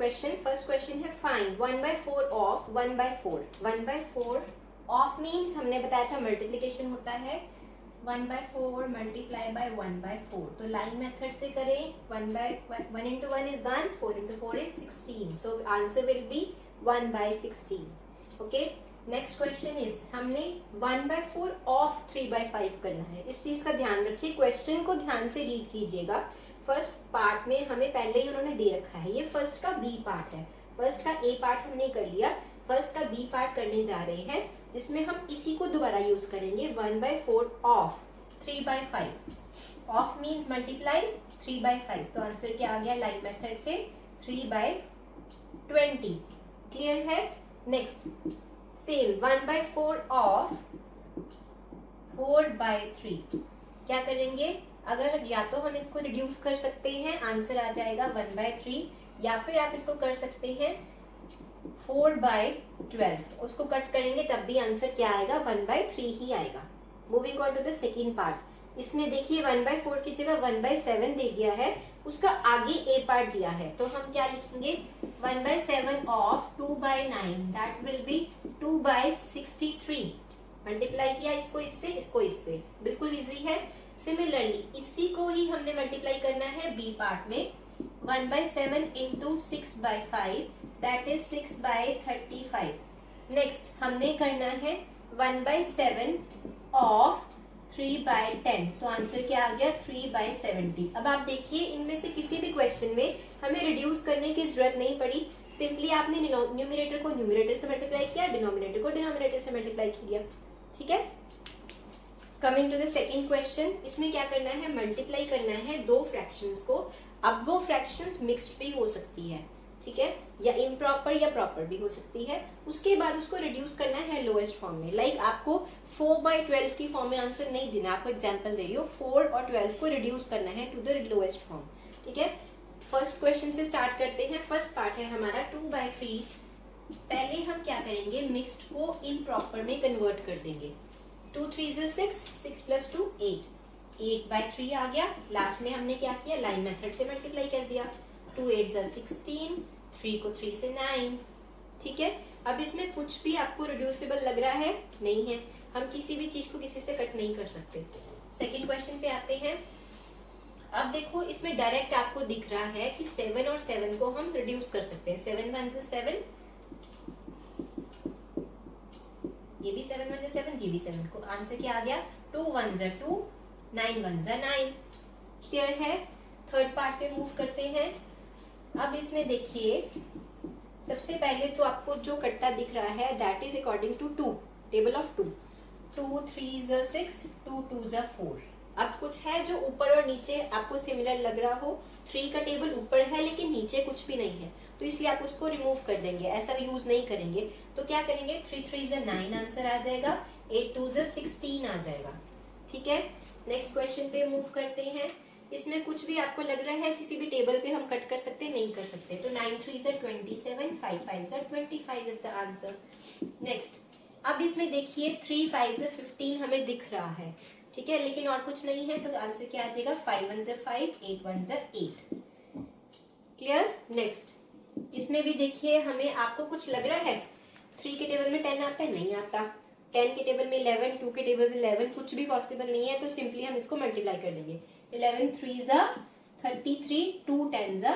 Question. First question है find 1/4 of 1/4। 1/4 of means हमने बताया था मल्टीप्लीकेशन होता है 1/4 मल्टीप्लाई बाय 1/4। तो लाइन मेथड से करें। 1 into 1 is 1, 4 into 4 is 16, so answer will be 1/16। Okay, next question is हमने 1/4 ऑफ 3/5 करना है। इस चीज का ध्यान रखिए, क्वेश्चन को ध्यान से रीड कीजिएगा। फर्स्ट पार्ट में हमें पहले ही उन्होंने दे रखा है, ये फर्स्ट का बी पार्ट है। फर्स्ट का ए पार्ट हमने कर लिया, फर्स्ट का बी पार्ट करने जा रहे हैं जिसमें हम इसी को दोबारा यूज करेंगे। 1/4 ऑफ 3/5। ऑफ मीन्स मल्टीप्लाई 3/5, तो आंसर क्या आ गया लाइन मेथड से 3/20। क्लियर है। Next same 1/4 of 4/3। क्या करेंगे, अगर या तो हम इसको रिड्यूस कर सकते हैं, आंसर आ जाएगा 1/3, या फिर आप इसको कर सकते हैं 4/12। उसको कट करेंगे तब भी आंसर क्या आएगा 1/3 ही आएगा। Moving on to the second part. इसमें देखिए 1/4 की जगह 1/7 दे दिया है, उसका आगे ए पार्ट दिया है, तो हम क्या लिखेंगे 1/7 of 2/9, that will B 2/63। Multiply किया इसको इससे, बिल्कुल इजी है। सिमिलरली इसी को ही हमने मल्टीप्लाई करना है बी पार्ट में। 1/7 into 6/5, दैट इज 6/35। नेक्स्ट हमने करना है 1/7 ऑफ 3/10, तो आंसर क्या आ गया 3/70। अब आप देखिए इनमें से किसी भी क्वेश्चन में हमें रिड्यूस करने की जरूरत नहीं पड़ी, सिंपली आपने न्यूमिनेटर को न्यूमिनेटर से मल्टीप्लाई किया, डिनोमिनेटर को डिनोमिनेटर से मल्टीप्लाई किया। ठीक है, coming to the second question. इसमें क्या करना है, मल्टीप्लाई करना है दो फ्रैक्शंस को। अब वो फ्रैक्शंस मिक्स्ड भी हो सकती है, ठीक है, या इम्प्रॉपर या प्रॉपर भी हो सकती है। उसके बाद उसको रिड्यूस करना है लोएस्ट फॉर्म में। लाइक आपको 4/12 की फॉर्म में आंसर नहीं देना, आपको एग्जांपल दे रही हो, 4 और 12 को रिड्यूस करना है टू द लोएस्ट फॉर्म। ठीक है, फर्स्ट क्वेश्चन से स्टार्ट करते हैं। फर्स्ट पार्ट है हमारा 2/3। पहले हम क्या करेंगे, मिक्स्ड को इम्प्रॉपर में कन्वर्ट कर देंगे। 2 3 is 6, 6 plus 2 8, 8/3 आ गया। लास्ट में हमने क्या किया, लाइन मेथड से मल्टीप्लाई कर दिया। 2 8 is 16, 3 को 3 से 9। ठीक है, अब इसमें कुछ भी आपको रिड्यूसिबल लग रहा है, नहीं है, हम किसी भी चीज को किसी से कट नहीं कर सकते। सेकेंड क्वेश्चन पे आते हैं। अब देखो इसमें डायरेक्ट आपको दिख रहा है कि 7 और 7 को हम रिड्यूस कर सकते हैं। 7 1 is 7, ये भी 7 1 is 7, ये भी 7, को आंसर क्या आ गया 2 1 is 2, 9 1 is 9। क्लियर है। थर्ड पार्ट पे मूव करते हैं। अब इसमें देखिए सबसे पहले तो आपको जो कट्टा दिख रहा है that is according to 2, table of 2। 2 3 is 6, 2 2 is 4। अब कुछ है जो ऊपर और नीचे आपको सिमिलर लग रहा हो। 3 का टेबल ऊपर है लेकिन नीचे कुछ भी नहीं है, तो इसलिए आप उसको रिमूव कर देंगे, ऐसा यूज नहीं करेंगे। तो क्या करेंगे 3 3 is 9 आंसर आ जाएगा, 8 2 is 16 आ जाएगा। ठीक है, नेक्स्ट क्वेश्चन पे मूव करते हैं। इसमें कुछ भी आपको लग रहा है किसी भी टेबल पे हम कट कर सकते, नहीं कर सकते, तो 9 3 is 27, 5 5 is 25 is the answer. Next अब इसमें देखिए 3 5 is 15 हमें दिख रहा है, ठीक है, लेकिन और कुछ नहीं है, तो आंसर क्या आ जाएगा 5 1 is 5, 8 1 is 8। क्लियर। नेक्स्ट इसमें भी देखिए हमें आपको कुछ लग रहा है 3 के टेबल में 10 आता है, नहीं आता। 10 के टेबल में 11, 2 के टेबल में 11, कुछ भी पॉसिबल नहीं है, तो सिंपली हम इसको मल्टीप्लाई कर देंगे। 11 3 is 33, 2 10 is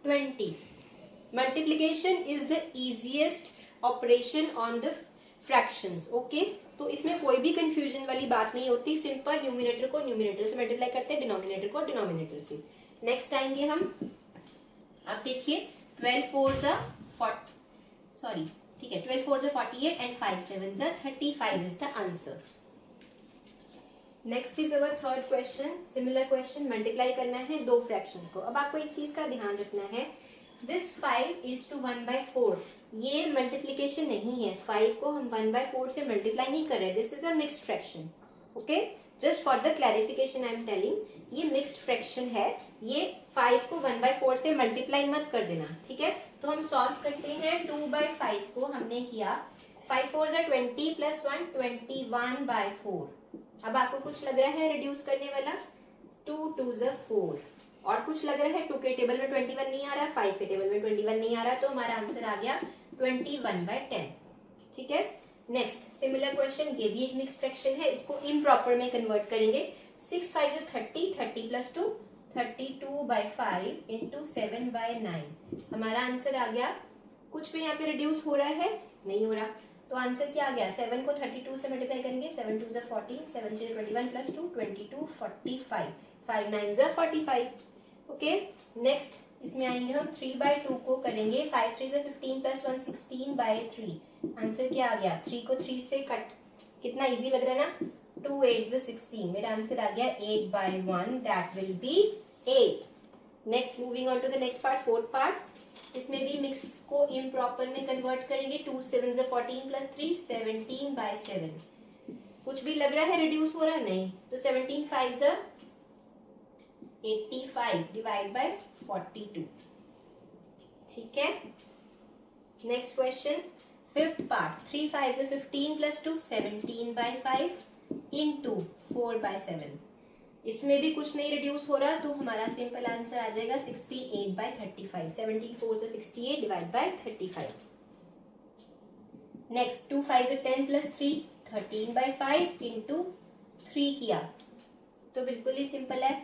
20। Multiplication is the easiest operation on the fractions. Okay, तो इसमें कोई भी कंफ्यूजन वाली बात नहीं होती, सिंपल न्यूमिनेटर को न्यूमिनेटर से मल्टीप्लाई करते हैं, डिनोमिनेटर को डिनोमिनेटर से। नेक्स्ट आएंगे हम। अब देखिए 12 4 is 40, ठीक है, 12 4 is 48 and 5 7 is 35 is the answer। Next is our third question. Similar question, multiply करना है दो फ्रैक्शंस को। अब आपको एक चीज का ध्यान रखना है, दिस 5 is to 1/4, ये मल्टीप्लीकेशन नहीं है। 5 को हम 1/4 से मल्टीप्लाई नहीं कर रहे, this is a mixed fraction. Okay, just for the clarification I am telling, ये मिक्स्ड फ्रैक्शन है, ये 5 को 1/4 से मल्टीप्लाई मत कर देना। ठीक है, तो हम सॉल्व करते हैं। 2/5 को हमने किया, 5 4 is 20 plus 1 21/4। अब आपको कुछ लग रहा है रिड्यूस करने वाला, 2 2 is 4, और कुछ लग रहा है, 2 के टेबल में 21 नहीं आ रहा, 5 के टेबल में 21 नहीं आ रहा, तो हमारा आंसर आ गया 21/10। ठीक है। नेक्स्ट सिमिलर क्वेश्चन, ये भी एक मिक्स्ड फ्रैक्शन है, इसको इम्प्रॉपर में कन्वर्ट करेंगे। 6 5 30, 30 + 2 32/5 इंटू 7/9। हमारा आंसर आ गया, कुछ भी यहाँ पे रिड्यूस हो रहा है, नहीं हो रहा, तो आंसर क्या आ गया, 7 को 32 से मल्टीप्लाई करेंगे, 7 2 = 14, 7 3 21 + 2 22 45, 5 9 = 45। ओके। नेक्स्ट इसमें आएंगे हम 3/2 को करेंगे, 5 3 = 15 + 1 16/3। आंसर क्या आ गया, 3 को 3 से कट, कितना इजी लग रहा है ना, 2 8 = 16। मेरा आंसर आ गया 8/1, that will be 8। Next moving on to the next part, fourth part. इसमें भी मिक्स को इम्प्रॉपर में कन्वर्ट करेंगे। 2 7 = 14 + 3 17/7। कुछ भी लग रहा है रिड्यूस हो रहा है, नहीं, तो 17 5 = 85 डिवाइड बाय 42। ठीक है। Next question, fifth part, 3 5 = 15 + 2 17/5 into 4/7। इसमें भी कुछ नहीं रिड्यूस हो रहा, तो हमारा सिंपल आंसर आ जाएगा 68/35। 17 4 = 68 डिवाइड बाय 35। नेक्स्ट 2 5 = 10 + 3 13/5 इंटू 3 किया, तो बिल्कुल ही सिंपल है,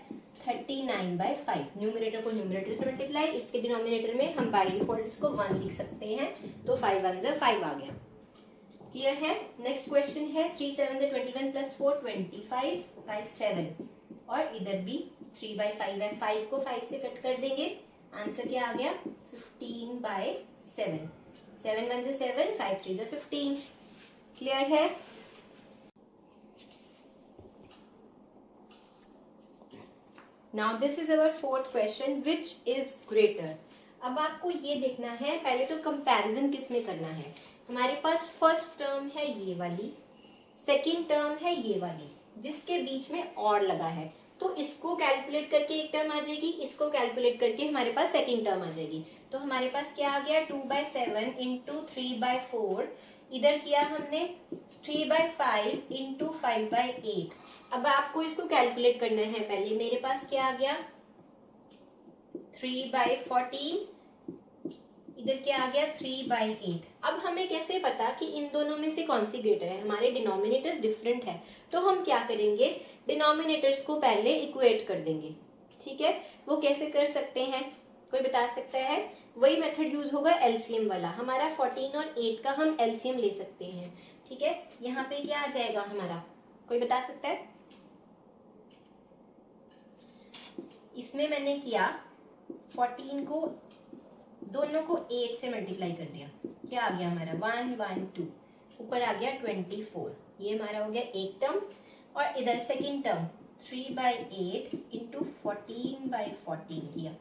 39/5। न्यूमरेटर को न्यूमरेटर से मल्टीप्लाई, इसके डिनोमिनेटर में हम बाय डिफॉल्ट इसको 1 लिख सकते हैं, तो 5 1 = 5 आ गया। क्लियर है। नेक्स्ट क्वेश्चन है 3 7 = 21 + 4 25/7, और इधर भी 3/5 है, 5 को 5 से कट कर देंगे, आंसर क्या आ गया 15/7। 7 1 = 7, 5 3 = 15। क्लियर है। Now this is our fourth question, which is greater. अब आपको ये देखना है, पहले तो कंपैरिजन किस में करना है। हमारे पास फर्स्ट टर्म है ये वाली, सेकंड टर्म है ये वाली, जिसके बीच में और लगा है, तो इसको कैलकुलेट करके एक टर्म आ जाएगी, इसको कैलकुलेट करके हमारे पास सेकंड टर्म आ जाएगी। तो हमारे पास क्या आ गया, 2/7 इंटू 3/4, इधर किया हमने 3/5 इंटू 5/8। अब आपको इसको कैलकुलेट करना है। पहले मेरे पास क्या आ गया 3/14, इधर क्या आ गया 3/8। अब हमें कैसे पता कि इन दोनों में से कौन सी ग्रेटर है, हमारे डिनोमिनेटर्स डिफरेंट है, तो हम क्या करेंगे, डिनोमिनेटर्स को पहले इक्वेट कर देंगे। ठीक है, वो कैसे कर सकते हैं, कोई बता सकता है। वही मेथड यूज होगा एलसीएम वाला, हमारा 14 और 8 का हम एलसीएम ले सकते हैं। ठीक है, यहाँ पे क्या आ जाएगा हमारा, कोई बता सकता है। इसमें मैंने किया 14 को दोनों को 8 से मल्टीप्लाई कर दिया, क्या आ गया हमारा 1 1 2, ऊपर आ गया 24। ये हमारा हो गया एक टर्म, और इधर सेकंड टर्म 3/8 इंटू 14/14 किया,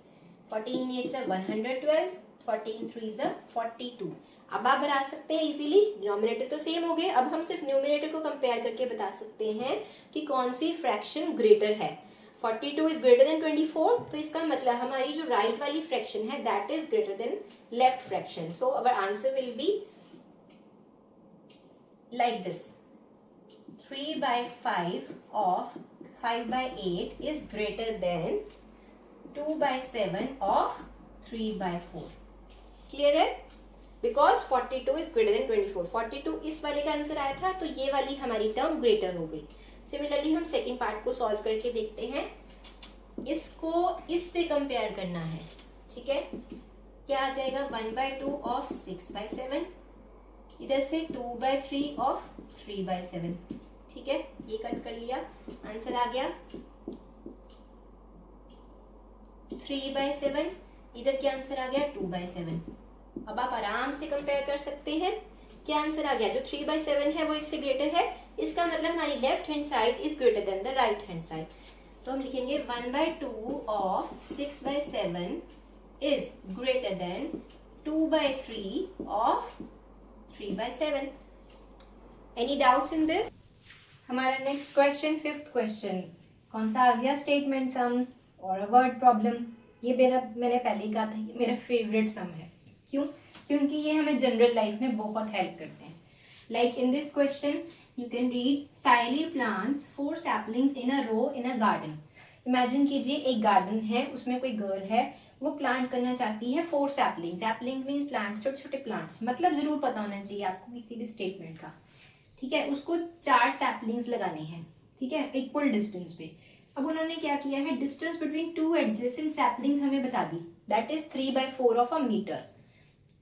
14 8 से 112, 14 3 से 42। अब आप बना सकते हैं इजीली, डिनोमिनेटर तो सेम हो गए, अब हम सिर्फ न्यूमरेटर को कंपेयर करके बता सकते हैं कि कौन सी फ्रैक्शन ग्रेटर है। 42 इज ग्रेटर देन 24, तो इसका मतलब हमारी जो राइट वाली फ्रैक्शन है that is greater than left fraction. So our answer will be like this, 3/5 of 5/8 is greater than 2/7 of 3/4। Clear है, बिकॉज 42 इज ग्रेटर देन 24। 42 इस वाले का आंसर आया था, तो ये वाली हमारी टर्म ग्रेटर हो गई। सिमिलरली हम सेकेंड पार्ट को सॉल्व करके देखते हैं, इसको इससे कंपेयर करना है। ठीक है, क्या आ जाएगा 1/2 of 6/7, इधर से 2/3 of 3/7। ठीक है, ये कट कर लिया, आंसर आ गया 3/7, इधर क्या आंसर आ गया 2/7। अब आप आराम से कंपेयर कर सकते हैं, क्या आंसर आ गया, जो 3/7 है वो इससे ग्रेटर है, इसका मतलब हमारी left hand side is greater than the right hand side. तो हम लिखेंगे 1/2 of 6/7 is greater than 2/3 of 3/7। Any doubts in this. हमारा नेक्स्ट क्वेश्चन, फिफ्थ क्वेश्चन, कौन सा आ गया, स्टेटमेंट सम और वर्ड प्रॉब्लम। ये मैंने पहले ही कहा था, ये मेरा फेवरेट सम है। क्यों, क्योंकि ये हमें जनरल लाइफ में बहुत हेल्प करते हैं। Like in this question you can read, Saili plants 4 saplings in a row in a garden। Imagine कीजिए एक गार्डन है, उसमें कोई गर्ल है, वो प्लांट करना चाहती है 4 सैपलिंग। सैपलिंग मीन प्लांट्स, छोटे छोटे प्लांट्स, मतलब जरूर पता होना चाहिए आपको किसी भी स्टेटमेंट का, ठीक है। उसको 4 सैपलिंग्स लगाने हैं, ठीक है, इक्वल डिस्टेंस पे। अब उन्होंने क्या किया है, डिस्टेंस बिटवीन 2 एडजेसेंट सैपलिंग्स हमें बता दी, that is 3/4 of a metre.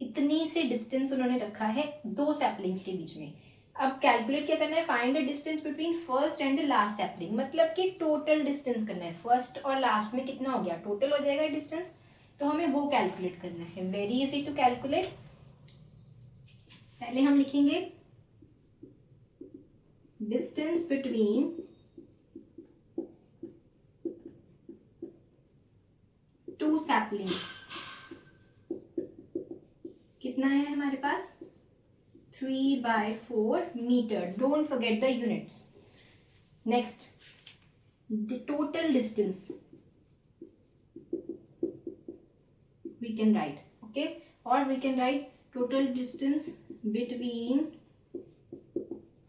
इतनी से डिस्टेंस उन्होंने रखा है 2 सैपलिंग्स के बीच में। अब कैलकुलेट क्या करना है, find the distance between first and the last sapling, मतलब कि टोटल डिस्टेंस करना है, फर्स्ट और लास्ट में कितना हो गया, टोटल हो जाएगा डिस्टेंस, तो हमें वो कैलकुलेट करना है। Very easy to calculate. पहले हम लिखेंगे डिस्टेंस बिटवीन टू सैपलिंग, कितना है हमारे पास, 3/4 metre, don't forget the units. Next, the total distance we can write, okay, or we can write total distance between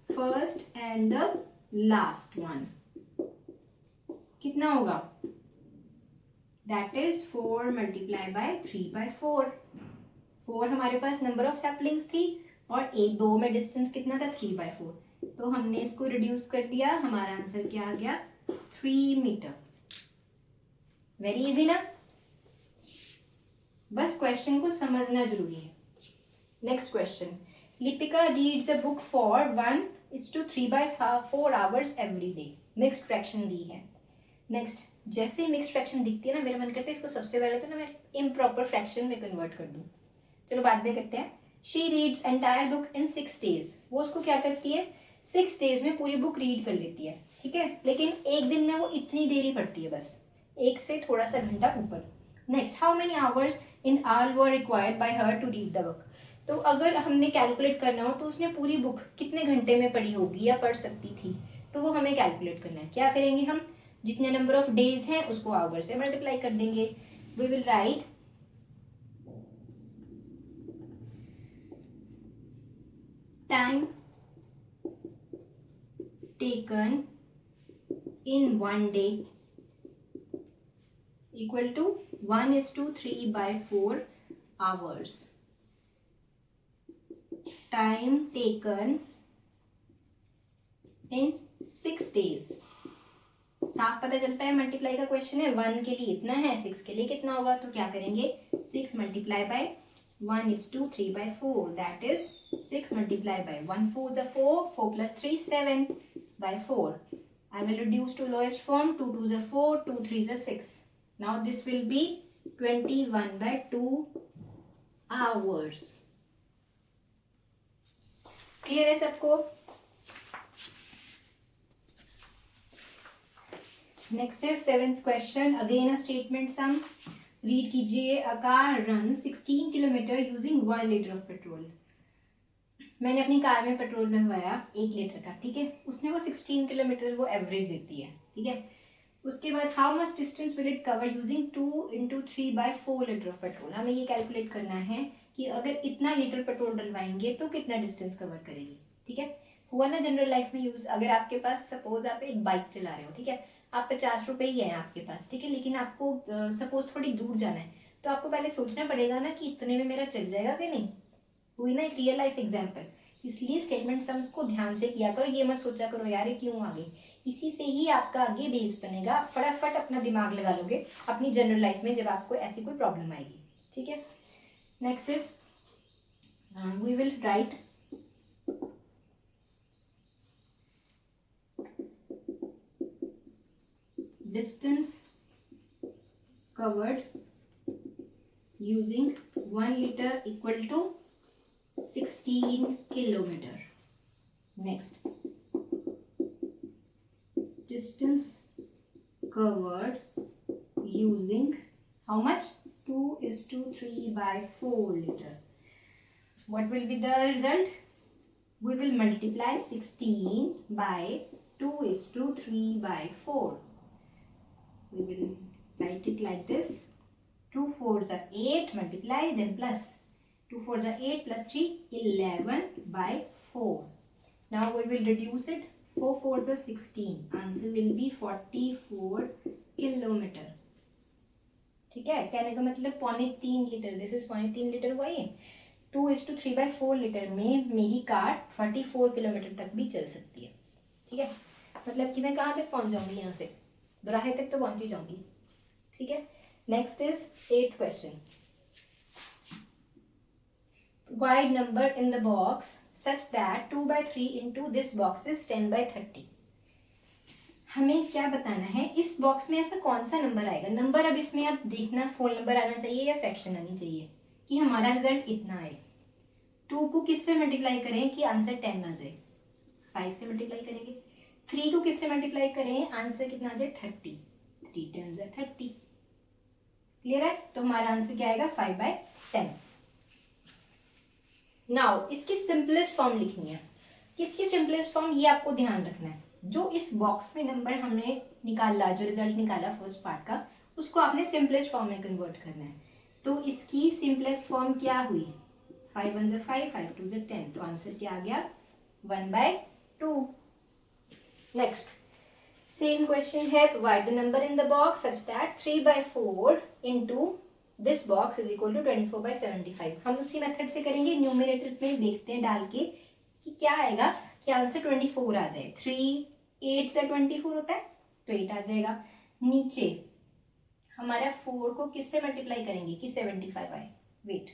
first and the last one, कितना होगा, that is 4 multiplied by 3/4। 4 हमारे पास number of saplings थी और 1-2 में distance कितना था, 3/4, तो हमने इसको रिड्यूस कर दिया, हमारा आंसर क्या आ गया, 3 मीटर। वेरी इजी ना, बस क्वेश्चन को समझना जरूरी है। Next question, Lipika reads a book for 1:3/4 hours every day. Mixed fraction दी है। नेक्स्ट, जैसे ही मिक्स्ड फ्रैक्शन दिखती है ना, मेरा मन करता है इसको सबसे पहले तो ना मैं इम्प्रॉपर फ्रैक्शन में कन्वर्ट कर दूं। चलो बाद में करते हैं। She reads entire book in 6 days। वो उसको क्या करती है, 6 days में पूरी बुक रीड कर लेती है, ठीक है, लेकिन एक दिन में वो इतनी देर ही पढ़ती है, बस एक से थोड़ा सा घंटा ऊपर। Next, how many hours in all were required by her to read the book. तो अगर हमने कैलकुलेट करना हो तो उसने पूरी बुक कितने घंटे में पढ़ी होगी या पढ़ सकती थी, तो वो हमें कैलकुलेट करना है। क्या करेंगे हम, जितने नंबर ऑफ डेज हैं उसको आवर से मल्टीप्लाई कर देंगे। We will write time taken in 1 day equal to 1:3/4 hours. Time taken in 6 days। साफ पता चलता है, मल्टीप्लाई का क्वेश्चन है, 1 के लिए इतना है, 6 के लिए कितना होगा, तो क्या करेंगे, 6 multiply by 1:3/4, that is 6 multiply by 1 4 is 4, 4 plus 3 7/4। I will reduce to lowest form, 2 2 is 4, 2 3 is 6। Now this will be 21/2 hours। Clear है सबको? Next is 7th question, again a statement sum. Read कीजिए, a car run 16 kilometre using 1 litre of petrol. मैंने अपनी car में petrol भरवाया 1 litre का, ठीक है, उसने वो 16 किलोमीटर वो एवरेज देती है, ठीक है। उसके बाद how much distance will it cover using 2 × 3/4 litre of petrol. हमें ये कैलकुलेट करना है कि अगर इतना लीटर पेट्रोल डलवाएंगे तो कितना डिस्टेंस कवर करेगी, ठीक है। हुआ ना जनरल लाइफ में यूज, अगर आपके पास सपोज आप एक बाइक चला रहे हो, ठीक है, आप 50 रुपए ही है आपके पास, ठीक है, लेकिन आपको सपोज थोड़ी दूर जाना है, तो आपको पहले सोचना पड़ेगा ना कि इतने में मेरा चल जाएगा कि नहीं। हुई ना एक रियल लाइफ एग्जाम्पल। इसलिए स्टेटमेंट सम्स को ध्यान से किया करो, ये मत सोचा करो यार ये क्यों आ गई। इसी से ही आपका आगे बेस बनेगा, आप फटाफट अपना दिमाग लगा लोगे अपनी जनरल लाइफ में जब आपको ऐसी कोई प्रॉब्लम आएगी, ठीक है। Next is we will write distance covered using 1 liter equal to 16 kilometer. Next, distance covered using how much, 2:3/4 liter. What will be the result? We will multiply 16 by 2:3/4. We will write it like this, 2 4s are 8, multiply then plus 2 4s are 8 plus 3 11/4. Now we will reduce it, 4 4s are 16, answer will be 44 kilometre. ठीक है, कहने का मतलब 3.25 litre, this is 3.25 litre हुआ ये। 2:3/4 litre में मेरी car 44 kilometre तक भी चल सकती है। ठीक है, मतलब कि मैं कहाँ तक पहुंच जाऊंगी, यहाँ से दोराहे तक तो पहुंच ही जाऊंगी। ठीक है, next is 8th question. Wide number in the box such that 2/3 into this box is 10/30। हमें क्या बताना है, इस बॉक्स में ऐसा कौन सा नंबर आएगा। नंबर अब इसमें आप देखना फोल नंबर आना चाहिए या फ्रैक्शन आनी चाहिए कि हमारा रिजल्ट इतना आए। 2 को किससे मल्टीप्लाई करें कि आंसर 10 आ जाए, 5 से मल्टीप्लाई करेंगे। 3 को किससे मल्टीप्लाई करें, आंसर कितना आ जाए 30, 3 10 30। क्लियर है, तो हमारा आंसर क्या आएगा 5/10। नाउ इसकी सिंपलेस्ट फॉर्म लिखनी है। किसकी सिंपलेस्ट फॉर्म, ये आपको ध्यान रखना है। जो इस बॉक्स में नंबर हमने निकाला, जो रिजल्ट निकाला फर्स्ट पार्ट का, उसको आपने सिंपलेस्ट फॉर्म में कन्वर्ट करना है। तो इसकी सिंपलेस्ट फॉर्म क्या हुई, 5 1 ज़ा 5, 5 2 ज़ा 10, तो आंसर क्या आ गया 1/2। नेक्स्ट सेम क्वेश्चन है, provide the number in the box such that 3/4 into this box is equal to 24/75। हम उसी मेथड से करेंगे, न्यूमरेटर में देखते हैं डाल के कि क्या आएगा, कि आंसर 24 आ जाए। 3 8 से 24 होता है तो 8 आ जाएगा। नीचे हमारा 4 को किससे मल्टीप्लाई करेंगे कि 75 आए। वेट,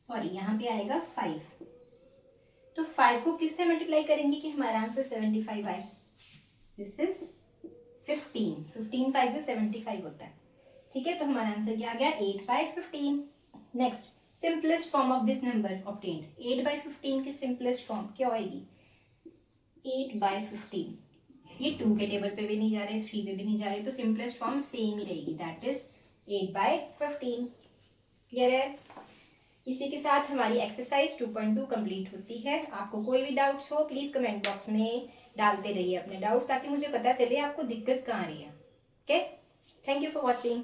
सॉरी यहाँ पे आएगा 5, तो 5 को किससे मल्टीप्लाई करेंगे कि हमारा आंसर 75 आए। दिस इज 15, 15 5 से 75 होता है। ठीक है, तो हमारा आंसर क्या आ गया 8/15। Next simplest form of this number obtained, 8/15 की सिंपलेस्ट फॉर्म क्या आएगी 8/15। ये 2 के टेबल पे भी नहीं जा रहे, 3 पे भी नहीं जा रहे, तो सिंपलेस्ट फॉर्म सेम ही रहेगी, दैट इज 8/15। क्लियर है, इसी के साथ हमारी एक्सरसाइज 2.2 कंप्लीट होती है। आपको कोई भी डाउट्स हो प्लीज कमेंट बॉक्स में डालते रहिए अपने डाउट्स, ताकि मुझे पता चले आपको दिक्कत कहाँ आ रही है। Okay, thank you for watching.